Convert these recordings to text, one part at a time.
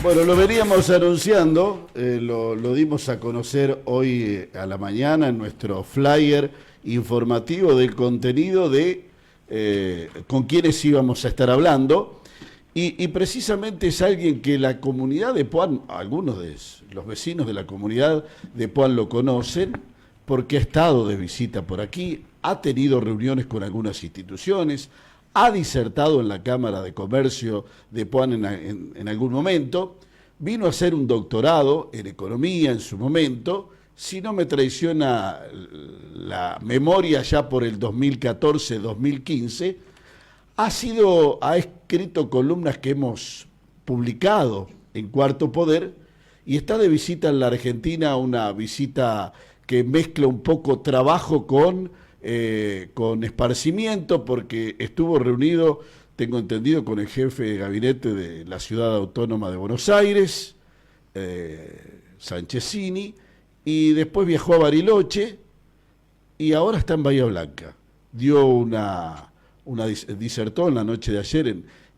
Bueno, lo veníamos anunciando, lo dimos a conocer hoy a la mañana en nuestro flyer informativo del contenido de con quienes íbamos a estar hablando. Y precisamente es alguien que la comunidad de Puan, algunos de los vecinos de la comunidad de Puan lo conocen, porque ha estado de visita por aquí, ha tenido reuniones con algunas instituciones, ha disertado en la Cámara de Comercio de Puan en algún momento, vino a hacer un doctorado en economía en su momento, si no me traiciona la memoria ya por el 2014-2015, ha escrito columnas que hemos publicado en Cuarto Poder y está de visita en la Argentina, una visita que mezcla un poco trabajo con esparcimiento, porque estuvo reunido, tengo entendido, con el jefe de gabinete de la Ciudad Autónoma de Buenos Aires, Sanchezini, y después viajó a Bariloche y ahora está en Bahía Blanca. Dio disertó en la noche de ayer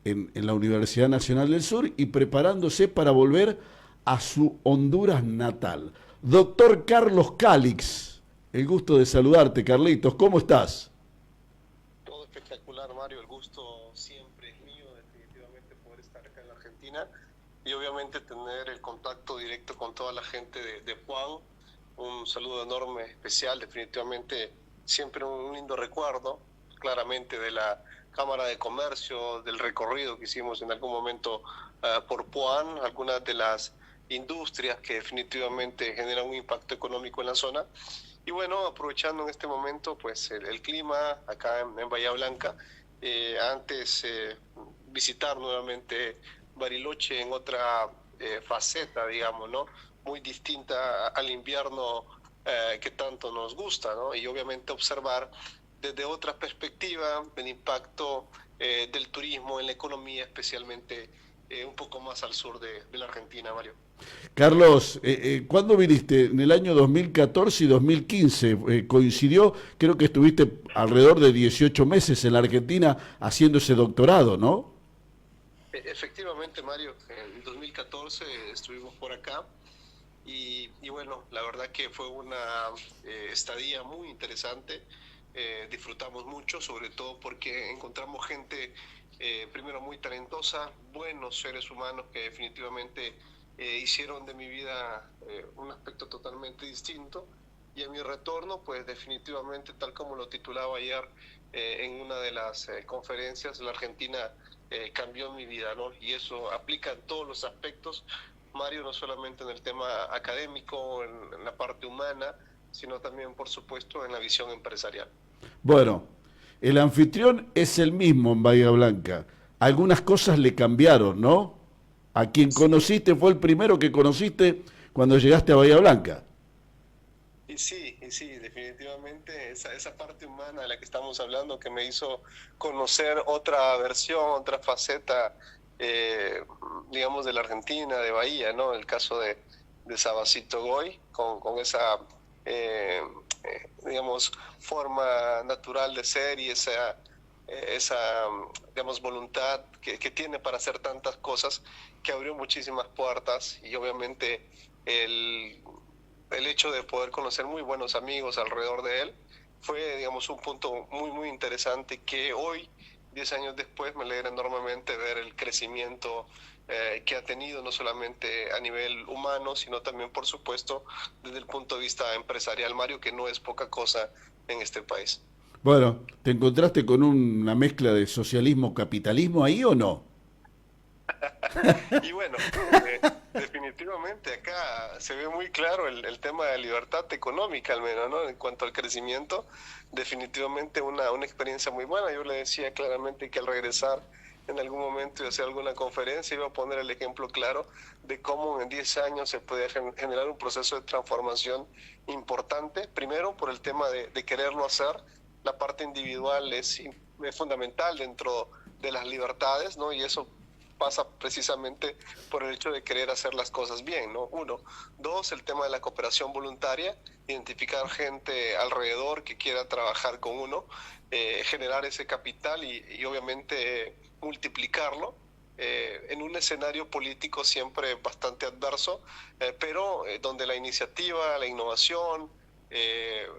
en la Universidad Nacional del Sur y preparándose para volver a su Honduras natal. Doctor Carlos Calix, el gusto de saludarte, Carlitos, ¿cómo estás? Todo espectacular, Mario, el gusto siempre es mío, definitivamente poder estar acá en la Argentina y obviamente tener el contacto directo con toda la gente de Puan. Un saludo enorme, especial, definitivamente siempre un lindo recuerdo, claramente de la Cámara de Comercio, del recorrido que hicimos en algún momento por Puan, algunas de las industrias que definitivamente generan un impacto económico en la zona. Y bueno, aprovechando en este momento pues el clima acá en Bahía Blanca, antes visitar nuevamente Bariloche en otra faceta, digamos, ¿no? Muy distinta al invierno que tanto nos gusta, ¿no? Y obviamente observar desde otra perspectiva el impacto del turismo en la economía, especialmente un poco más al sur de la Argentina, Mario. Carlos, ¿cuándo viniste? En el año 2014 y 2015. Coincidió, creo que estuviste alrededor de 18 meses en la Argentina haciendo ese doctorado, ¿no? Efectivamente, Mario, en 2014 estuvimos por acá y bueno, la verdad que fue una estadía muy interesante. Disfrutamos mucho, sobre todo porque encontramos gente primero muy talentosa, buenos seres humanos que definitivamente hicieron de mi vida un aspecto totalmente distinto. Y en mi retorno, pues definitivamente, tal como lo titulaba ayer en una de las conferencias, la Argentina cambió mi vida, ¿no? Y eso aplica en todos los aspectos, Mario, no solamente en el tema académico, en la parte humana, sino también, por supuesto, en la visión empresarial. Bueno, el anfitrión es el mismo en Bahía Blanca. Algunas cosas le cambiaron, ¿no? A quien conociste fue el primero que conociste cuando llegaste a Bahía Blanca. Y sí, definitivamente esa parte humana de la que estamos hablando que me hizo conocer otra versión, otra faceta, eh, digamos, de la Argentina, de Bahía, ¿no? El caso de Sabacito Goy, con esa, digamos, forma natural de ser y esa digamos, voluntad que tiene para hacer tantas cosas, que abrió muchísimas puertas y obviamente el el hecho de poder conocer muy buenos amigos alrededor de él fue, digamos, un punto muy, muy interesante que hoy, 10 años después, me alegra enormemente ver el crecimiento que ha tenido, no solamente a nivel humano, sino también, por supuesto, desde el punto de vista empresarial, Mario, que no es poca cosa en este país. Bueno, ¿te encontraste con una mezcla de socialismo-capitalismo ahí o no? Y bueno, definitivamente acá se ve muy claro el tema de libertad económica, al menos, ¿no? En cuanto al crecimiento, definitivamente una experiencia muy buena. Yo le decía claramente que al regresar en algún momento y hacer alguna conferencia iba a poner el ejemplo claro de cómo en 10 años se puede generar un proceso de transformación importante, primero por el tema de quererlo hacer. La parte individual es fundamental dentro de las libertades, ¿no? Y eso pasa precisamente por el hecho de querer hacer las cosas bien, ¿no? Uno. Dos, el tema de la cooperación voluntaria, identificar gente alrededor que quiera trabajar con uno, generar ese capital y obviamente multiplicarlo. en un escenario político siempre bastante adverso, pero donde la iniciativa, la innovación,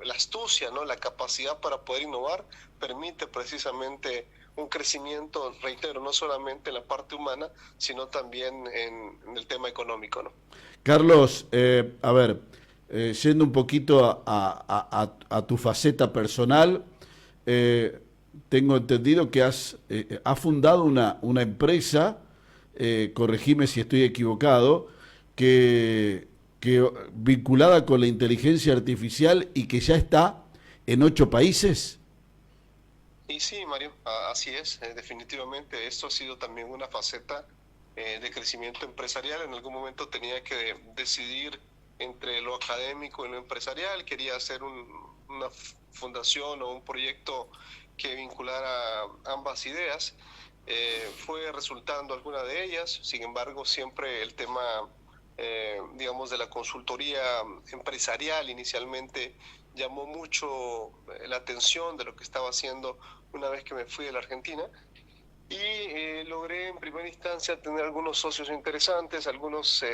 la astucia, ¿no? La capacidad para poder innovar permite precisamente un crecimiento, reitero, no solamente en la parte humana, sino también en el tema económico, ¿no? Carlos, a ver, yendo un poquito a tu faceta personal, eh, tengo entendido que has fundado una empresa, corregime si estoy equivocado, que vinculada con la inteligencia artificial y que ya está en 8 países. Y sí, Mario, así es. Definitivamente esto ha sido también una faceta de crecimiento empresarial. En algún momento tenía que decidir entre lo académico y lo empresarial. Quería hacer una fundación o un proyecto que vinculara ambas ideas. Fue resultando alguna de ellas. Sin embargo, siempre el tema, digamos, de la consultoría empresarial inicialmente llamó mucho la atención de lo que estaba haciendo una vez que me fui de la Argentina, y logré en primera instancia tener algunos socios interesantes, algunos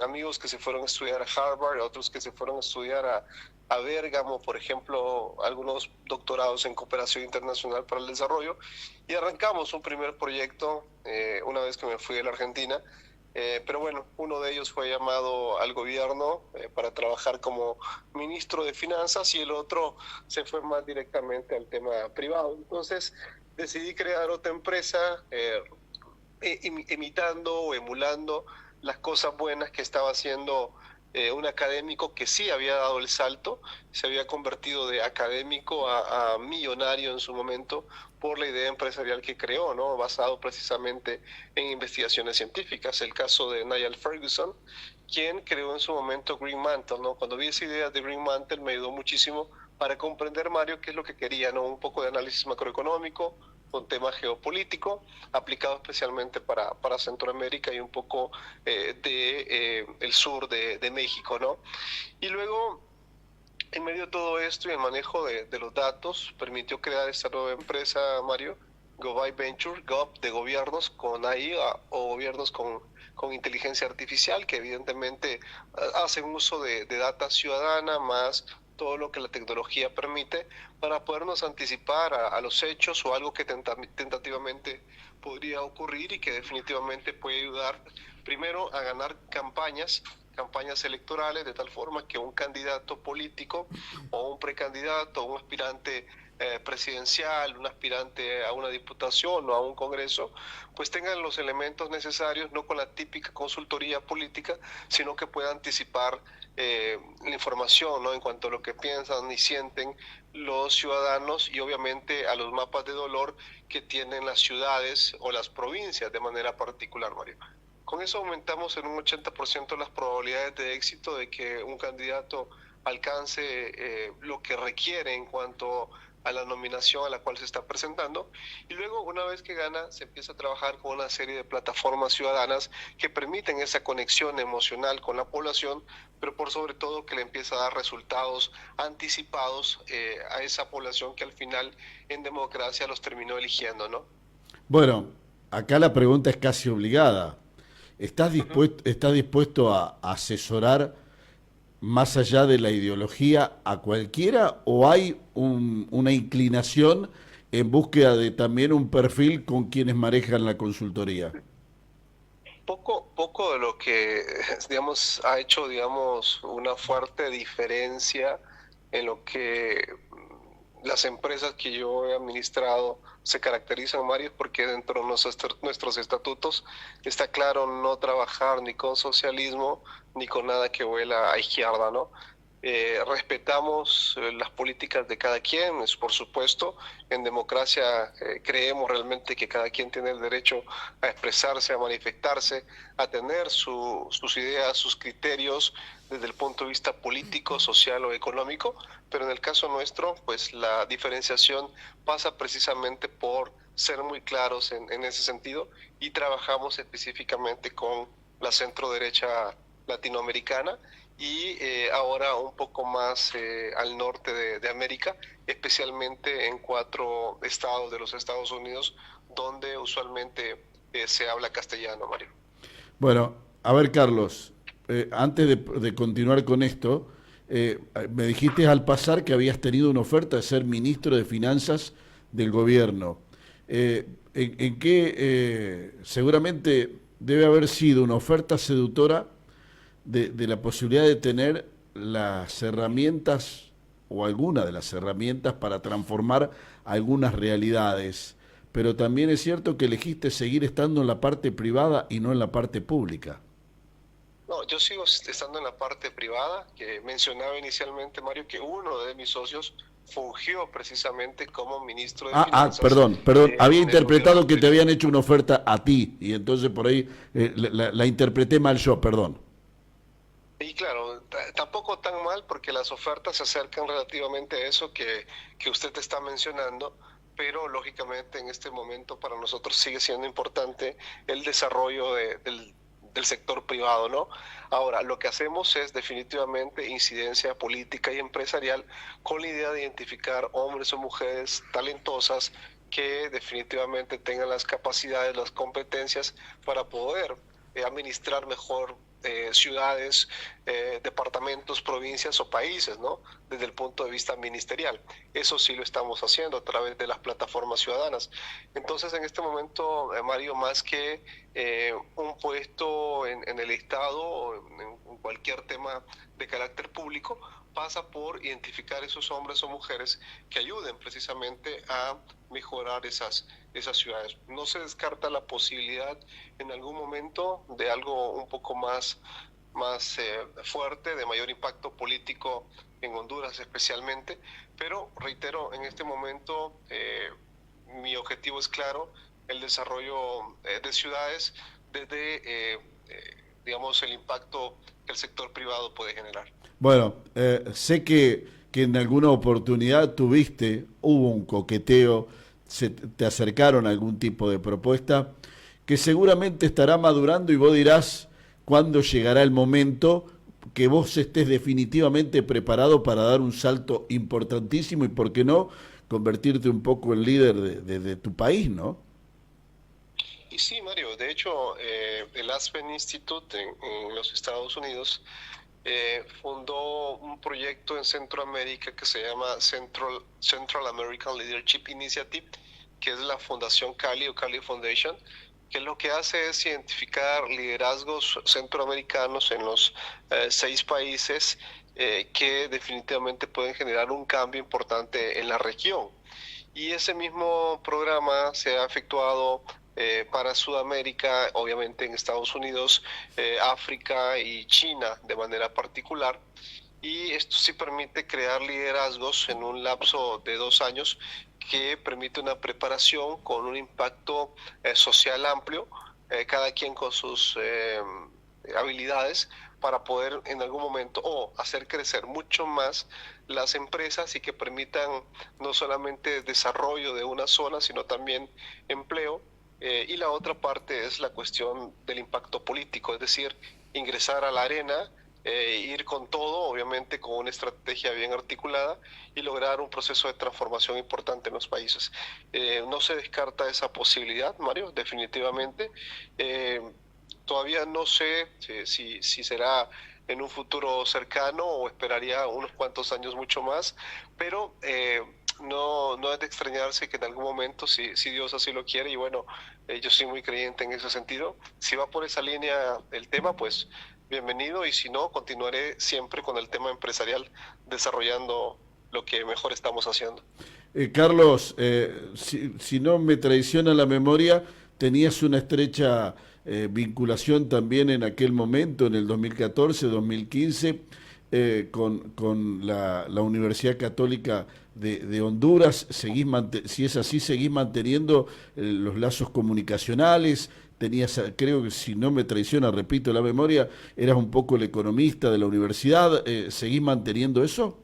amigos que se fueron a estudiar a Harvard, otros que se fueron a estudiar a Bérgamo, por ejemplo, algunos doctorados en cooperación internacional para el desarrollo, y arrancamos un primer proyecto una vez que me fui de la Argentina. Pero bueno, uno de ellos fue llamado al gobierno para trabajar como ministro de Finanzas, y el otro se fue más directamente al tema privado. Entonces decidí crear otra empresa imitando o emulando las cosas buenas que estaba haciendo un académico que sí había dado el salto, se había convertido de académico a millonario en su momento por la idea empresarial que creó, ¿no? Basado precisamente en investigaciones científicas. El caso de Niall Ferguson, quien creó en su momento Green Mantle, ¿no? Cuando vi esa idea de Green Mantle me ayudó muchísimo para comprender, Mario, qué es lo que quería, ¿no? Un poco de análisis macroeconómico, un tema geopolítico, aplicado especialmente para Centroamérica y un poco el sur de México, ¿no? Y luego, en medio de todo esto y el manejo de los datos, permitió crear esta nueva empresa, Mario, Govai Venture, Gov de gobiernos con AI o gobiernos con inteligencia artificial, que evidentemente hacen uso de data ciudadana más todo lo que la tecnología permite para podernos anticipar a los hechos o algo que tentativamente podría ocurrir, y que definitivamente puede ayudar primero a ganar campañas electorales, de tal forma que un candidato político o un precandidato o un aspirante presidencial, un aspirante a una diputación o a un congreso, pues tengan los elementos necesarios, no con la típica consultoría política, sino que puedan anticipar la información, ¿no? En cuanto a lo que piensan y sienten los ciudadanos, y obviamente a los mapas de dolor que tienen las ciudades o las provincias de manera particular, Mario. Con eso aumentamos en un 80% las probabilidades de éxito de que un candidato alcance lo que requiere en cuanto a la nominación a la cual se está presentando, y luego, una vez que gana, se empieza a trabajar con una serie de plataformas ciudadanas que permiten esa conexión emocional con la población, pero por sobre todo que le empieza a dar resultados anticipados a esa población que al final en democracia los terminó eligiendo, ¿no? Bueno, acá la pregunta es casi obligada. Uh-huh. Estás dispuesto a asesorar más allá de la ideología a cualquiera, o hay una inclinación en búsqueda de también un perfil con quienes manejan la consultoría? Poco de lo que, digamos, ha hecho, digamos, una fuerte diferencia en lo que las empresas que yo he administrado se caracterizan, Mario, porque dentro de nuestros estatutos está claro no trabajar ni con socialismo ni con nada que huela a izquierda, ¿no? Respetamos las políticas de cada quien, es por supuesto. En democracia creemos realmente que cada quien tiene el derecho a expresarse, a manifestarse, a tener sus ideas, sus criterios desde el punto de vista político, social o económico, pero en el caso nuestro, pues la diferenciación pasa precisamente por ser muy claros en ese sentido, y trabajamos específicamente con la centro derecha latinoamericana, y ahora un poco más al norte de América, especialmente en 4 estados de los Estados Unidos, donde usualmente se habla castellano, Mario. Bueno, a ver, Carlos, antes de continuar con esto, me dijiste al pasar que habías tenido una oferta de ser ministro de Finanzas del gobierno. ¿En qué seguramente debe haber sido una oferta seductora de la posibilidad de tener las herramientas o alguna de las herramientas para transformar algunas realidades? Pero también es cierto que elegiste seguir estando en la parte privada y no en la parte pública. No, yo sigo estando en la parte privada, que mencionaba inicialmente, Mario, que uno de mis socios fungió precisamente como ministro de Finanzas Perdón, había en el gobierno interpretado que te anterior. habían hecho una oferta a ti y entonces por ahí la interpreté mal yo, perdón. Y claro, tampoco tan mal porque las ofertas se acercan relativamente a eso que usted está mencionando, pero lógicamente en este momento para nosotros sigue siendo importante el desarrollo del sector privado, ¿no? Ahora, lo que hacemos es definitivamente incidencia política y empresarial con la idea de identificar hombres o mujeres talentosas que definitivamente tengan las capacidades, las competencias para poder administrar mejor ciudades, departamentos, provincias o países, ¿no? Desde el punto de vista ministerial. Eso sí lo estamos haciendo a través de las plataformas ciudadanas. Entonces, en este momento, Mario, más que un puesto en el Estado o en cualquier tema de carácter público, pasa por identificar esos hombres o mujeres que ayuden precisamente a mejorar esas ciudades. No se descarta la posibilidad en algún momento de algo un poco más fuerte, de mayor impacto político en Honduras especialmente, pero reitero, en este momento mi objetivo es claro, el desarrollo de ciudades desde, digamos, el impacto que el sector privado puede generar. Bueno, sé que en alguna oportunidad hubo un coqueteo, te acercaron a algún tipo de propuesta que seguramente estará madurando y vos dirás cuándo llegará el momento que vos estés definitivamente preparado para dar un salto importantísimo y, por qué no, convertirte un poco en líder de tu país, ¿no? Y sí, Mario, de hecho, el Aspen Institute en los Estados Unidos fundó un proyecto en Centroamérica que se llama Central American Leadership Initiative, que es la Fundación Cali o Cali Foundation, que lo que hace es identificar liderazgos centroamericanos en los 6 países que definitivamente pueden generar un cambio importante en la región. Y ese mismo programa se ha efectuado para Sudamérica, obviamente en Estados Unidos, África y China de manera particular. Y esto sí permite crear liderazgos en un lapso de 2 años que permite una preparación con un impacto social amplio, cada quien con sus habilidades para poder en algún momento hacer crecer mucho más las empresas y que permitan no solamente desarrollo de una zona, sino también empleo. Y la otra parte es la cuestión del impacto político, es decir, ingresar a la arena, ir con todo, obviamente con una estrategia bien articulada y lograr un proceso de transformación importante en los países. No se descarta esa posibilidad, Mario, definitivamente. Todavía no sé si será en un futuro cercano o esperaría unos cuantos años mucho más, pero no es de extrañarse que en algún momento, si Dios así lo quiere, y bueno, yo soy muy creyente en ese sentido, si va por esa línea el tema, pues bienvenido, y si no, continuaré siempre con el tema empresarial, desarrollando lo que mejor estamos haciendo. Carlos, si no me traiciona la memoria, tenías una estrecha vinculación también en aquel momento, en el 2014, 2015, con la Universidad Católica de Honduras. Si es así, seguís manteniendo los lazos comunicacionales. Tenías, creo que si no me traiciona, repito la memoria, eras un poco el economista de la universidad. ¿Seguís manteniendo eso?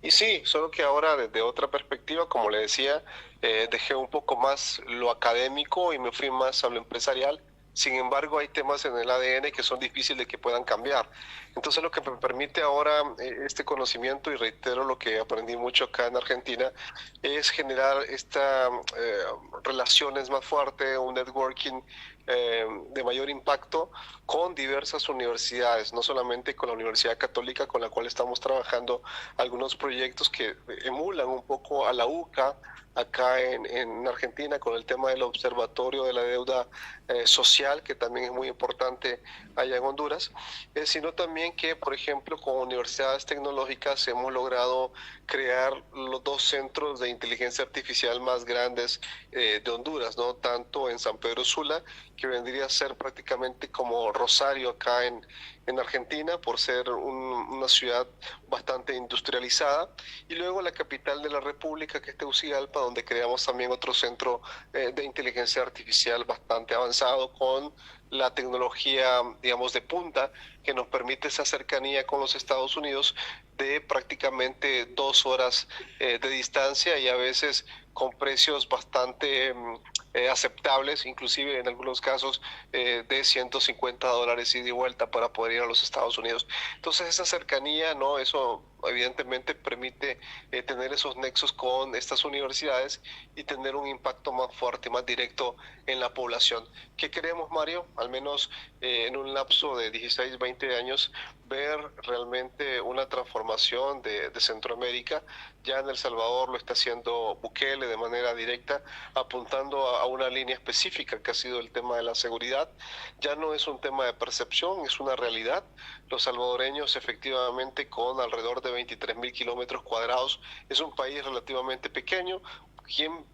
Y sí, solo que ahora desde otra perspectiva, como le decía, dejé un poco más lo académico y me fui más a lo empresarial. Sin embargo, hay temas en el ADN que son difíciles de que puedan cambiar. Entonces, lo que me permite ahora este conocimiento, y reitero lo que aprendí mucho acá en Argentina, es generar esta relaciones más fuertes, un networking de mayor impacto con diversas universidades, no solamente con la Universidad Católica, con la cual estamos trabajando algunos proyectos que emulan un poco a la UCA acá en Argentina, con el tema del observatorio de la deuda social, que también es muy importante allá en Honduras, sino también que, por ejemplo, con universidades tecnológicas hemos logrado crear los 2 centros de inteligencia artificial más grandes de Honduras, ¿no? Tanto en San Pedro Sula, que vendría a ser prácticamente como Rosario acá en Argentina, por ser una ciudad bastante industrializada, y luego la capital de la República, que es Tegucigalpa, donde creamos también otro centro de inteligencia artificial bastante avanzado, con la tecnología, digamos, de punta, que nos permite esa cercanía con los Estados Unidos de prácticamente 2 horas de distancia, y a veces con precios bastante aceptables, inclusive en algunos casos de $150 ida y vuelta para poder ir a los Estados Unidos. Entonces, esa cercanía, ¿no? Eso evidentemente permite tener esos nexos con estas universidades y tener un impacto más fuerte, más directo en la población. ¿Qué queremos, Mario? Al menos en un lapso de 16, 20 años, ver realmente una transformación de Centroamérica. Ya en El Salvador lo está haciendo Bukele de manera directa, apuntando a una línea específica que ha sido el tema de la seguridad. Ya no es un tema de percepción, es una realidad. Los salvadoreños, efectivamente, con alrededor de 23.000 kilómetros cuadrados, es un país relativamente pequeño. ¿Quién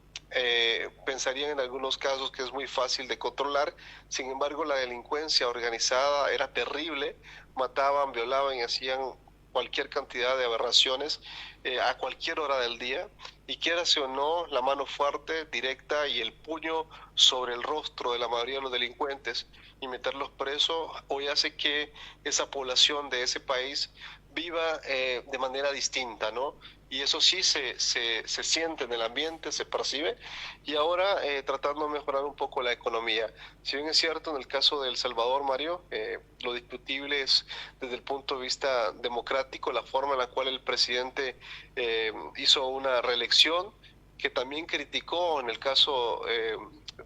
pensarían en algunos casos que es muy fácil de controlar? Sin embargo, la delincuencia organizada era terrible, mataban, violaban y hacían cualquier cantidad de aberraciones a cualquier hora del día, y quieras o no, la mano fuerte, directa, y el puño sobre el rostro de la mayoría de los delincuentes y meterlos presos hoy hace que esa población de ese país viva de manera distinta, ¿no? Y eso sí se siente en el ambiente, se percibe, y ahora tratando de mejorar un poco la economía. Si bien es cierto, en el caso de El Salvador, Mario, lo discutible es desde el punto de vista democrático, la forma en la cual el presidente hizo una reelección, que también criticó en el caso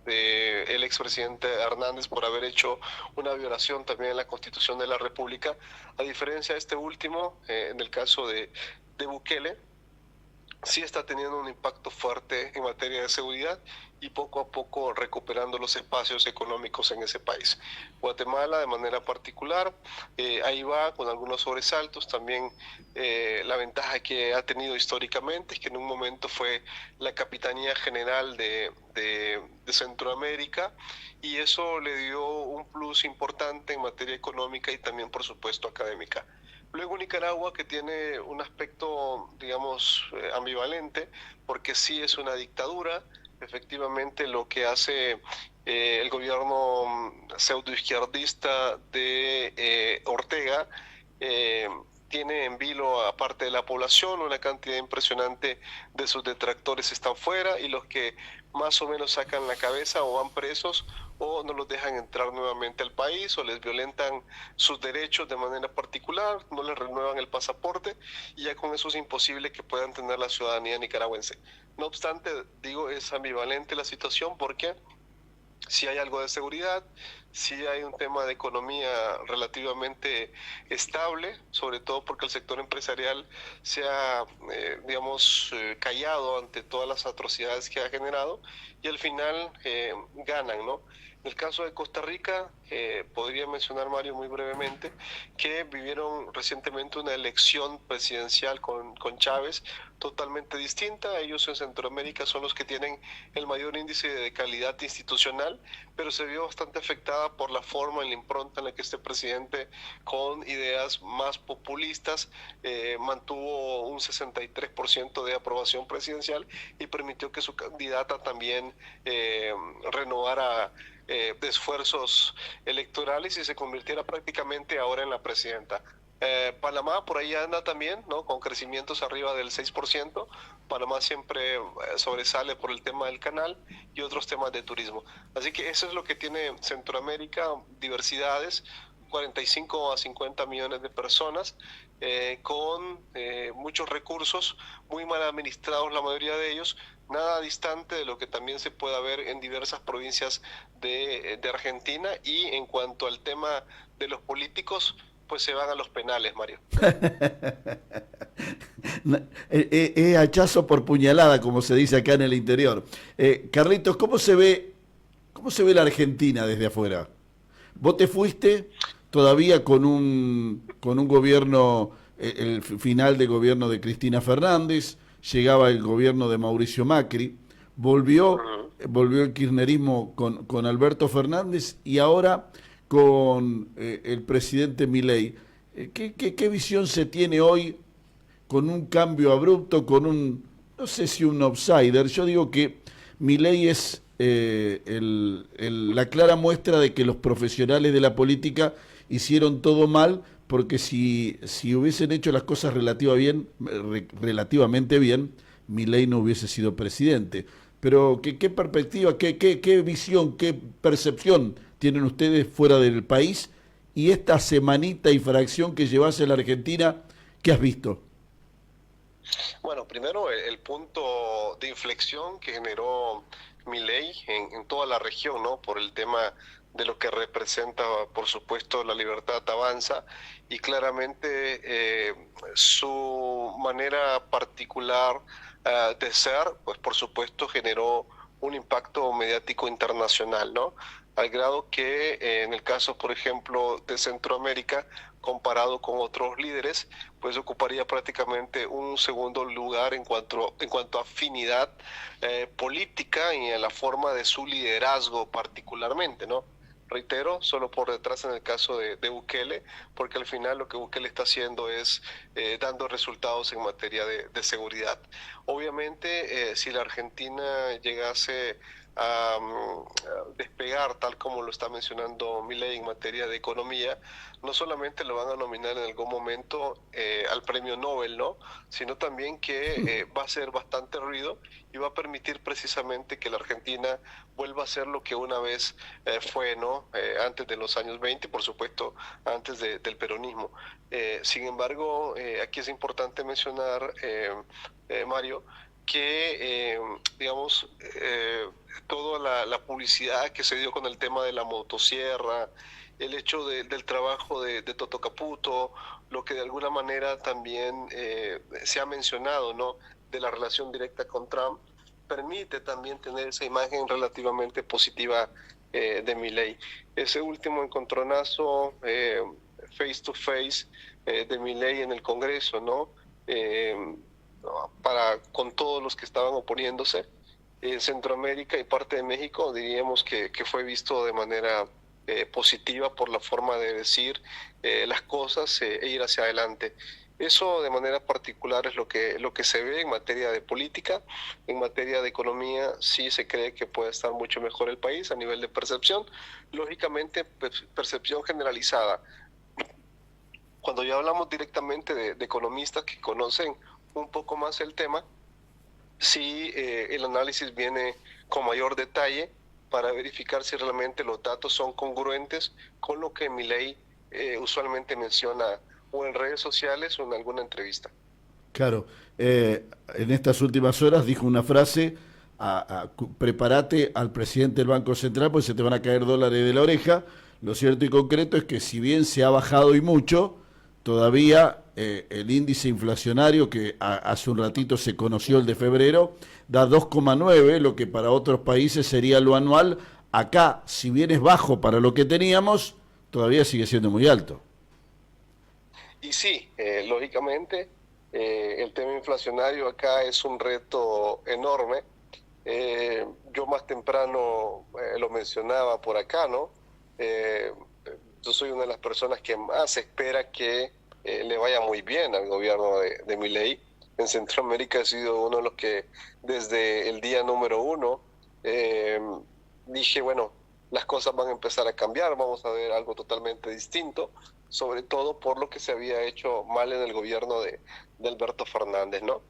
del expresidente Hernández por haber hecho una violación también en la Constitución de la República. A diferencia de este último, en el caso de Bukele, sí está teniendo un impacto fuerte en materia de seguridad y poco a poco recuperando los espacios económicos en ese país. Guatemala, de manera particular, ahí va con algunos sobresaltos. También la ventaja que ha tenido históricamente es que en un momento fue la Capitanía General de Centroamérica, y eso le dio un plus importante en materia económica y también, por supuesto, académica. Luego Nicaragua, que tiene un aspecto, digamos, ambivalente, porque sí es una dictadura. Efectivamente, lo que hace el gobierno pseudoizquierdista de Ortega tiene en vilo a parte de la población. Una cantidad impresionante de sus detractores están fuera, y los que más o menos sacan la cabeza o van presos o no los dejan entrar nuevamente al país, o les violentan sus derechos de manera particular, no les renuevan el pasaporte, y ya con eso es imposible que puedan tener la ciudadanía nicaragüense. No obstante, digo, es ambivalente la situación, porque si hay algo de seguridad, si hay un tema de economía relativamente estable, sobre todo porque el sector empresarial se ha, digamos, callado ante todas las atrocidades que ha generado, y al final ganan, ¿no? En el caso de Costa Rica, podría mencionar, Mario, muy brevemente, que vivieron recientemente una elección presidencial con Chávez totalmente distinta. Ellos en Centroamérica son los que tienen el mayor índice de calidad institucional, pero se vio bastante afectada por la forma y la impronta en la que este presidente, con ideas más populistas, mantuvo un 63% de aprobación presidencial y permitió que su candidata también renovara de esfuerzos electorales y se convirtiera prácticamente ahora en la presidenta. Panamá por ahí anda también, ¿no? Con crecimientos arriba del 6%. Panamá siempre sobresale por el tema del canal y otros temas de turismo. Así que eso es lo que tiene Centroamérica, diversidades, 45 a 50 millones de personas, con muchos recursos, muy mal administrados la mayoría de ellos, nada distante de lo que también se pueda ver en diversas provincias de Argentina. Y en cuanto al tema de los políticos, pues se van a los penales, Mario. Hachazo por puñalada, como se dice acá en el interior. Carlitos, cómo se ve la Argentina desde afuera? Vos te fuiste todavía con un gobierno, el final de gobierno de Cristina Fernández, llegaba el gobierno de Mauricio Macri, volvió el kirchnerismo con Alberto Fernández y ahora con el presidente Milei. ¿Qué visión se tiene hoy con un cambio abrupto, con un, no sé si un outsider? Yo digo que Milei es la clara muestra de que los profesionales de la política hicieron todo mal, porque si hubiesen hecho las cosas relativamente bien, Milei no hubiese sido presidente. Pero ¿qué perspectiva, qué visión, qué percepción tienen ustedes fuera del país? Y esta semanita y fracción que llevase la Argentina, ¿qué has visto? Bueno, primero el punto de inflexión que generó Milei en toda la región, ¿no? Por el tema de lo que representa, por supuesto, la libertad avanza, y claramente su manera particular de ser, pues por supuesto generó un impacto mediático internacional, ¿no? Al grado que en el caso, por ejemplo, de Centroamérica, comparado con otros líderes, pues ocuparía prácticamente un segundo lugar en cuanto a afinidad política y en la forma de su liderazgo particularmente, ¿no? Reitero, solo por detrás en el caso de Bukele, porque al final lo que Bukele está haciendo es dando resultados en materia de seguridad. Obviamente, si la Argentina llegase a despegar, tal como lo está mencionando Milei en materia de economía, no solamente lo van a nominar en algún momento al premio Nobel, ¿no? Sino también que va a hacer bastante ruido y va a permitir precisamente que la Argentina vuelva a ser lo que una vez fue, ¿no? Antes de los años 20, por supuesto, antes del peronismo. Sin embargo, aquí es importante mencionar, Mario, que, digamos, toda la publicidad que se dio con el tema de la motosierra, el hecho del trabajo de Toto Caputo, lo que de alguna manera también se ha mencionado, ¿no? De la relación directa con Trump, permite también tener esa imagen relativamente positiva de Milei. Ese último encontronazo face to face de Milei en el Congreso, ¿no? Con todos los que estaban oponiéndose en Centroamérica y parte de México, diríamos que fue visto de manera positiva por la forma de decir las cosas e ir hacia adelante. Eso de manera particular es lo que se ve en materia de política. En materia de economía sí se cree que puede estar mucho mejor el país a nivel de percepción. Lógicamente, percepción generalizada. Cuando ya hablamos directamente de economistas que conocen un poco más el tema, sí, el análisis viene con mayor detalle para verificar si realmente los datos son congruentes con lo que Milei usualmente menciona o en redes sociales o en alguna entrevista. Claro, en estas últimas horas dijo una frase: prepárate al presidente del Banco Central, pues se te van a caer dólares de la oreja. Lo cierto y concreto es que si bien se ha bajado y mucho, todavía el índice inflacionario, que hace un ratito se conoció, el de febrero, da 2,9, lo que para otros países sería lo anual. Acá, si bien es bajo para lo que teníamos, todavía sigue siendo muy alto. Y sí, lógicamente, el tema inflacionario acá es un reto enorme. Yo más temprano lo mencionaba por acá, ¿no? Yo soy una de las personas que más espera que le vaya muy bien al gobierno de Milei. En Centroamérica ha sido uno de los que desde el día número 1 dije, bueno, las cosas van a empezar a cambiar, vamos a ver algo totalmente distinto, sobre todo por lo que se había hecho mal en el gobierno de Alberto Fernández, ¿no?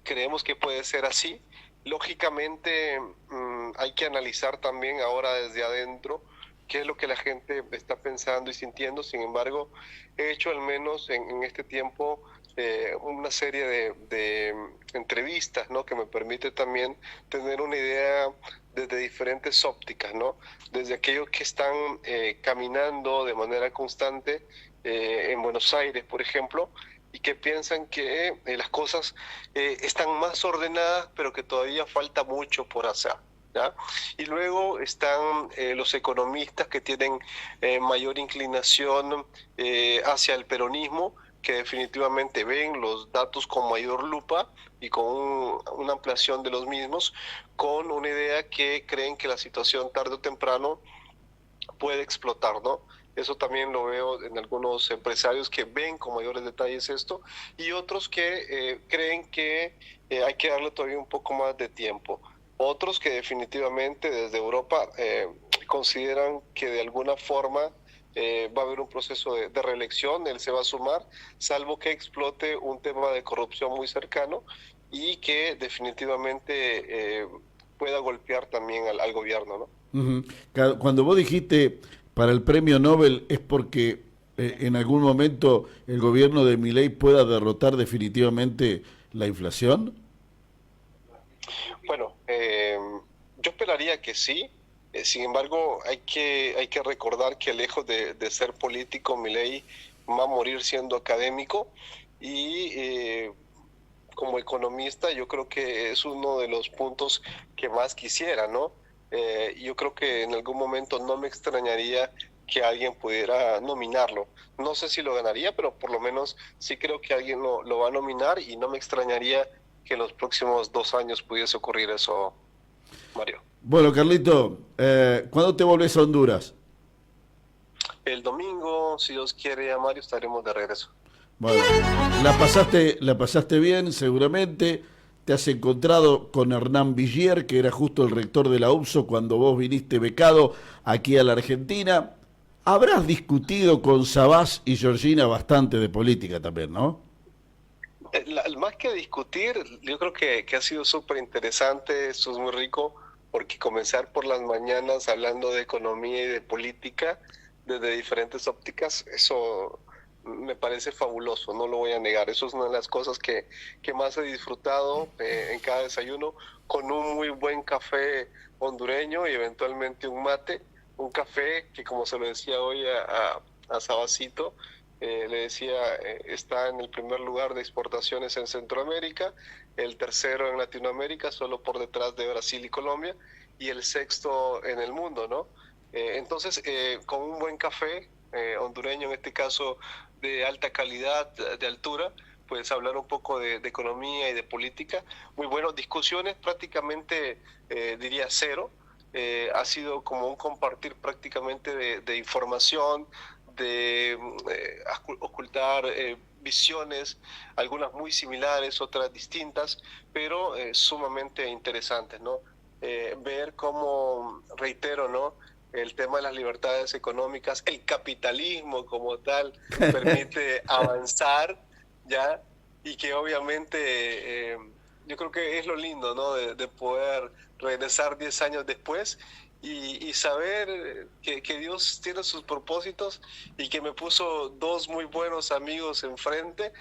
Creemos que puede ser así. Lógicamente, hay que analizar también ahora desde adentro qué es lo que la gente está pensando y sintiendo. Sin embargo, he hecho al menos en este tiempo una serie de entrevistas, ¿no? Que me permite también tener una idea desde diferentes ópticas, ¿no? Desde aquellos que están caminando de manera constante en Buenos Aires, por ejemplo, y que piensan que las cosas están más ordenadas, pero que todavía falta mucho por hacer, ¿ya? Y luego están los economistas que tienen mayor inclinación hacia el peronismo, que definitivamente ven los datos con mayor lupa y con una ampliación de los mismos, con una idea que creen que la situación tarde o temprano puede explotar, ¿no? Eso también lo veo en algunos empresarios que ven con mayores detalles esto, y otros que creen que hay que darle todavía un poco más de tiempo. Otros que definitivamente desde Europa consideran que de alguna forma va a haber un proceso de reelección, él se va a sumar, salvo que explote un tema de corrupción muy cercano y que definitivamente pueda golpear también al gobierno, ¿no? Ujú. Cuando vos dijiste para el premio Nobel es porque en algún momento el gobierno de Milei pueda derrotar definitivamente la inflación. Bueno, yo esperaría que sí. Sin embargo, hay que recordar que lejos de ser político, Milei va a morir siendo académico y como economista yo creo que es uno de los puntos que más quisiera, ¿no? Yo creo que en algún momento no me extrañaría que alguien pudiera nominarlo. No sé si lo ganaría, pero por lo menos sí creo que alguien lo va a nominar y no me extrañaría que en los próximos 2 años pudiese ocurrir eso, Mario. Bueno, Carlito, ¿cuándo te volvés a Honduras? El domingo, si Dios quiere, a Mario, estaremos de regreso. Bueno, la pasaste bien, seguramente. Te has encontrado con Hernán Villier, que era justo el rector de la UPSO cuando vos viniste becado aquí a la Argentina. Habrás discutido con Sabás y Georgina bastante de política también, ¿no? Más que discutir, yo creo que ha sido súper interesante, esto es muy rico, porque comenzar por las mañanas hablando de economía y de política desde diferentes ópticas, eso me parece fabuloso, no lo voy a negar. Eso es una de las cosas que más he disfrutado en cada desayuno, con un muy buen café hondureño y eventualmente un mate, un café que, como se lo decía hoy a Sabacito, le decía, está en el primer lugar de exportaciones en Centroamérica, el tercero en Latinoamérica, solo por detrás de Brasil y Colombia, y el sexto en el mundo, ¿no? Entonces, con un buen café hondureño, en este caso de alta calidad, de altura, pues hablar un poco de economía y de política. Muy bueno, discusiones prácticamente, diría cero. Ha sido como un compartir prácticamente de información, de ocultar visiones, algunas muy similares, otras distintas, pero sumamente interesantes, ¿no? Ver cómo, reitero, ¿no? El tema de las libertades económicas, el capitalismo como tal, permite avanzar, ¿ya? Y que obviamente yo creo que es lo lindo, ¿no? De poder regresar 10 años después y saber que Dios tiene sus propósitos y que me puso dos muy buenos amigos enfrente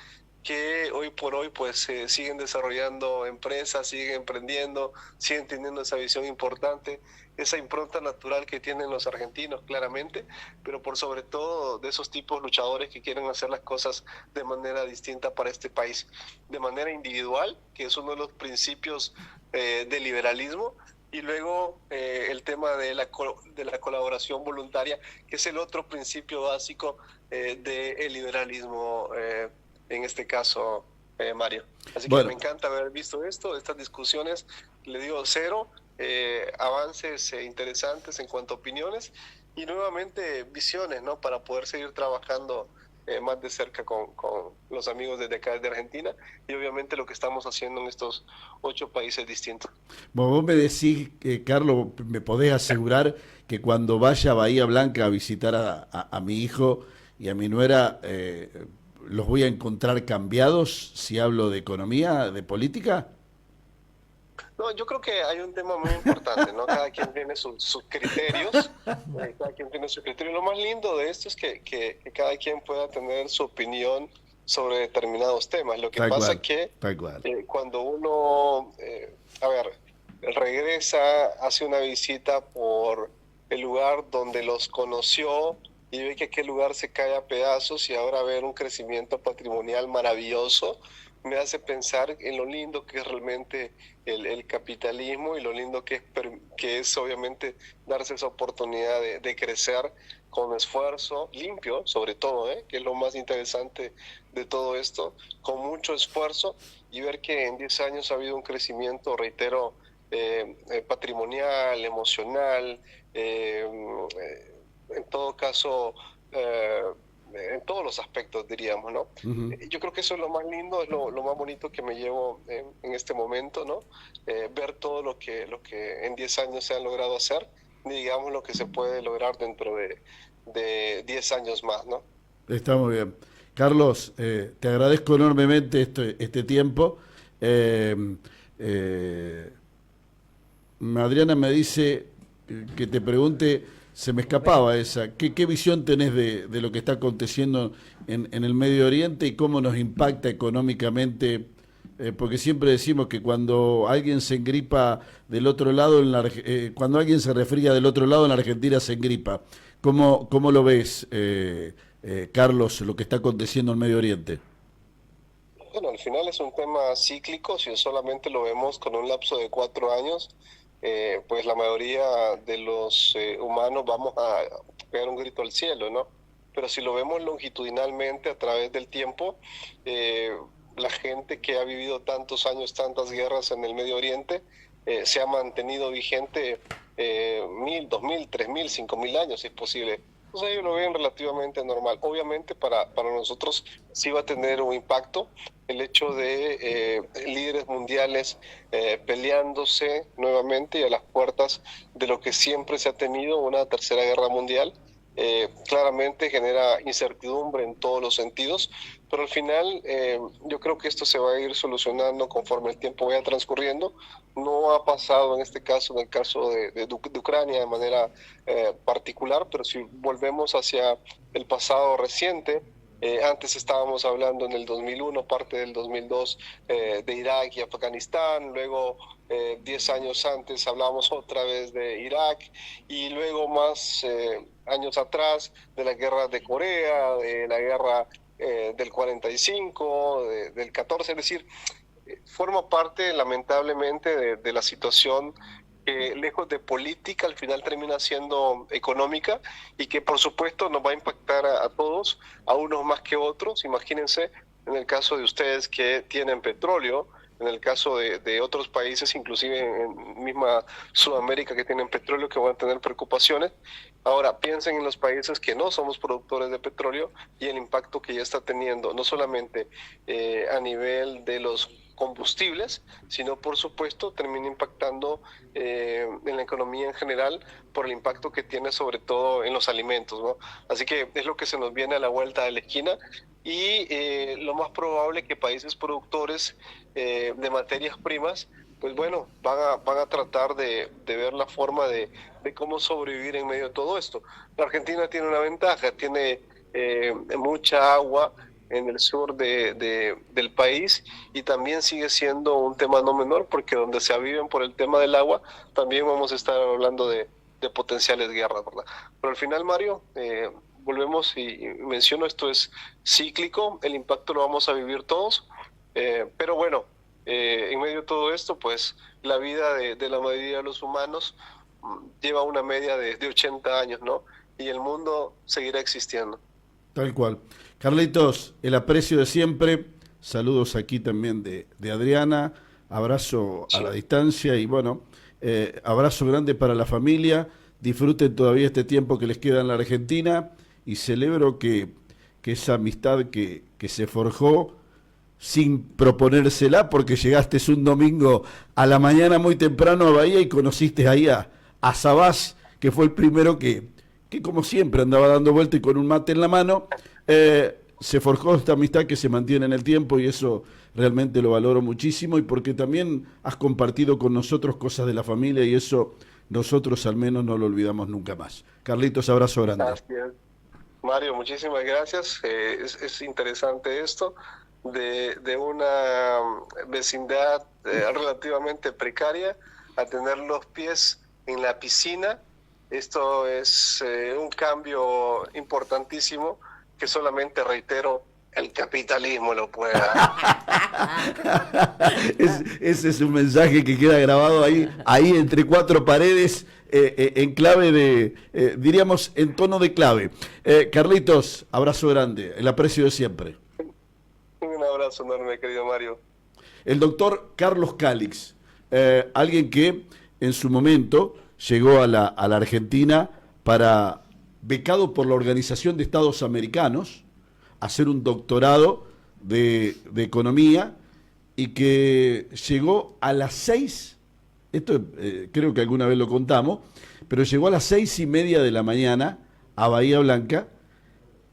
que hoy por hoy pues siguen desarrollando empresas, siguen emprendiendo, siguen teniendo esa visión importante, esa impronta natural que tienen los argentinos claramente, pero por sobre todo de esos tipos luchadores que quieren hacer las cosas de manera distinta para este país, de manera individual, que es uno de los principios del liberalismo, y luego el tema de la colaboración voluntaria, que es el otro principio básico del liberalismo, en este caso, Mario. Así que Bueno, me encanta haber visto estas discusiones, le digo cero, avances interesantes en cuanto a opiniones y nuevamente visiones, ¿no? Para poder seguir trabajando más de cerca con los amigos desde acá, de Argentina, y obviamente lo que estamos haciendo en estos 8 países distintos. Bueno, vos me decís, Carlos, me podés asegurar que cuando vaya a Bahía Blanca a visitar a mi hijo y a mi nuera, los voy a encontrar cambiados si hablo de economía, de política. No, yo creo que hay un tema muy importante, ¿no? Cada quien tiene sus criterios, cada quien tiene su criterio. Lo más lindo de esto es que cada quien pueda tener su opinión sobre determinados temas. Lo que Tal pasa cual, es que tal cual. cuando uno, a ver, regresa, hace una visita por el lugar donde los conoció y ve que aquel lugar se cae a pedazos y ahora ver un crecimiento patrimonial maravilloso, me hace pensar en lo lindo que es realmente el capitalismo y lo lindo que es obviamente darse esa oportunidad de crecer con esfuerzo limpio, sobre todo, que es lo más interesante de todo esto, con mucho esfuerzo, y ver que en 10 años ha habido un crecimiento, reitero, patrimonial, emocional, en todo caso, en todos los aspectos, diríamos, ¿no? Ujú. Yo creo que eso es lo más lindo, es lo más bonito que me llevo en este momento, ¿no? Ver todo lo que en 10 años se ha logrado hacer, y digamos lo que se puede lograr dentro de 10 años más, ¿no? Está muy bien. Carlos, te agradezco enormemente este tiempo. Eh, eh, Adriana me dice que te pregunte, se me escapaba esa, ¿qué visión tenés de lo que está aconteciendo en el Medio Oriente y cómo nos impacta económicamente? Porque siempre decimos que cuando alguien se engripa del otro lado, cuando alguien se resfría del otro lado, en la Argentina se engripa. ¿Cómo lo ves, Carlos, lo que está aconteciendo en Medio Oriente? Bueno, al final es un tema cíclico, si solamente lo vemos con un lapso de 4 años, pues la mayoría de los humanos vamos a pegar un grito al cielo, ¿no? Pero si lo vemos longitudinalmente a través del tiempo, eh, la gente que ha vivido tantos años, tantas guerras en el Medio Oriente, se ha mantenido vigente 1000, 2000, 3000, 5000 años, si es posible. Entonces ellos lo ven relativamente normal. Obviamente para nosotros sí va a tener un impacto el hecho de líderes mundiales peleándose nuevamente y a las puertas de lo que siempre se ha tenido, una tercera guerra mundial. Claramente genera incertidumbre en todos los sentidos, pero al final yo creo que esto se va a ir solucionando conforme el tiempo vaya transcurriendo. No ha pasado en este caso, en el caso de Ucrania de manera particular, pero si volvemos hacia el pasado reciente, antes estábamos hablando en el 2001, parte del 2002, de Irak y Afganistán, luego 10 años antes hablábamos otra vez de Irak, y luego más años atrás de la guerra de Corea, de la guerra del 45, del 14, es decir, forma parte lamentablemente de la situación que lejos de política al final termina siendo económica y que por supuesto nos va a impactar a todos, a unos más que otros. Imagínense en el caso de ustedes que tienen petróleo, en el caso de otros países, inclusive en misma Sudamérica que tienen petróleo, que van a tener preocupaciones. Ahora, piensen en los países que no somos productores de petróleo y el impacto que ya está teniendo, no solamente a nivel de los combustibles, sino por supuesto termina impactando en la economía en general por el impacto que tiene sobre todo en los alimentos, ¿no? Así que es lo que se nos viene a la vuelta de la esquina y lo más probable que países productores de materias primas, pues bueno, van a tratar de ver la forma de cómo sobrevivir en medio de todo esto. La Argentina tiene una ventaja, tiene mucha agua en el sur del país y también sigue siendo un tema no menor porque donde se aviven por el tema del agua también vamos a estar hablando de potenciales guerras, ¿verdad? Pero al final, Mario, volvemos y menciono, esto es cíclico, el impacto lo vamos a vivir todos, pero bueno, en medio de todo esto, pues la vida de la mayoría de los humanos lleva una media de 80 años, ¿no? Y el mundo seguirá existiendo. Tal cual. Carlitos, el aprecio de siempre. Saludos aquí también de Adriana. Abrazo a Sí. la distancia y bueno, abrazo grande para la familia. Disfruten todavía este tiempo que les queda en la Argentina y celebro que esa amistad que se forjó sin proponérsela, porque llegaste un domingo a la mañana muy temprano a Bahía y conociste ahí a Sabás, que fue el primero que como siempre andaba dando vuelta y con un mate en la mano, se forjó esta amistad que se mantiene en el tiempo, y eso realmente lo valoro muchísimo, y porque también has compartido con nosotros cosas de la familia, y eso nosotros al menos no lo olvidamos nunca más. Carlitos, abrazo grande. Gracias. Mario, muchísimas gracias. Es interesante esto de una vecindad relativamente precaria a tener los pies en la piscina. Esto es un cambio importantísimo que solamente, reitero, el capitalismo lo puede dar. Ese es un mensaje que queda grabado ahí entre cuatro paredes, en clave de, diríamos, en tono de clave. Carlitos, abrazo grande, el aprecio de siempre. Un abrazo enorme, querido Mario. El doctor Carlos Calix, alguien que en su momento llegó a la Argentina para, becado por la Organización de Estados Americanos, hacer un doctorado de economía, y que llegó a las 6, esto creo que alguna vez lo contamos, pero llegó a las 6:30 de la mañana a Bahía Blanca,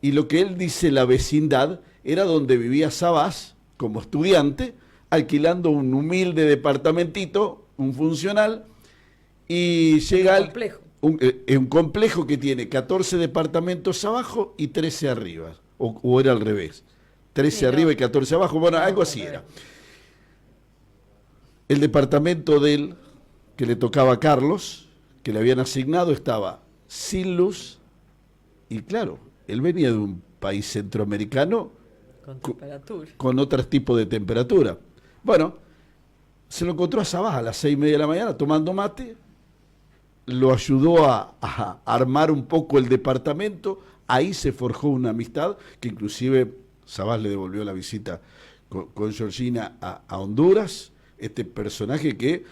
y lo que él dice, la vecindad, era donde vivía Sabás como estudiante, alquilando un humilde departamentito, un funcional, y llega un complejo que tiene 14 departamentos abajo y 13 arriba, o era al revés, 13 arriba y 14 abajo, bueno, algo así era. El departamento de él, que le tocaba a Carlos, que le habían asignado, estaba sin luz, y claro, él venía de un país centroamericano con otro tipo de temperatura. Bueno, se lo encontró a Sabás a las 6:30 de la mañana tomando mate, lo ayudó a armar un poco el departamento, ahí se forjó una amistad que inclusive Sabás le devolvió la visita con Georgina a Honduras, este personaje que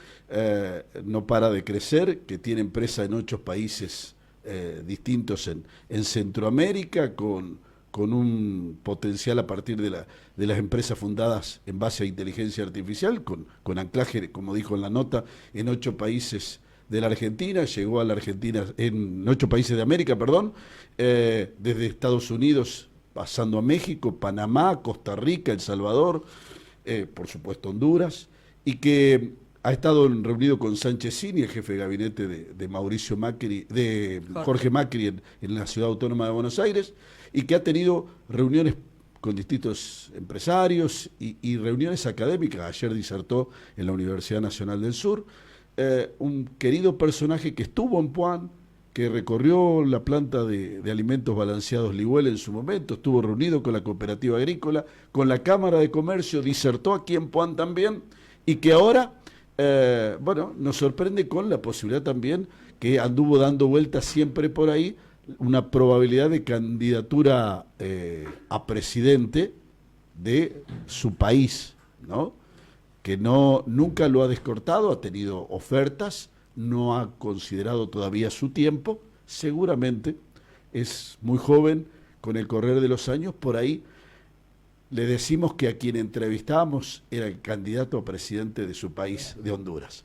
no para de crecer, que tiene empresa en 8 países distintos en Centroamérica, con un potencial a partir de las empresas fundadas en base a inteligencia artificial, con anclaje, como dijo en la nota, en 8 países de la Argentina. Llegó a la Argentina en 8 países de América, perdón, desde Estados Unidos, pasando a México, Panamá, Costa Rica, El Salvador, por supuesto Honduras, y que ha estado reunido con Sánchez Cini, el jefe de gabinete de Mauricio Macri, de Jorge Macri en la Ciudad Autónoma de Buenos Aires, y que ha tenido reuniones con distintos empresarios y reuniones académicas. Ayer disertó en la Universidad Nacional del Sur. Un querido personaje que estuvo en Puan, que recorrió la planta de alimentos balanceados Ligüel en su momento, estuvo reunido con la cooperativa agrícola, con la Cámara de Comercio, disertó aquí en Puan también, y que ahora, bueno, nos sorprende con la posibilidad también, que anduvo dando vueltas siempre por ahí, una probabilidad de candidatura a presidente de su país, ¿no? Que nunca lo ha descortado, ha tenido ofertas, no ha considerado todavía su tiempo, seguramente es muy joven, con el correr de los años, por ahí le decimos que a quien entrevistábamos era el candidato a presidente de su país, de Honduras.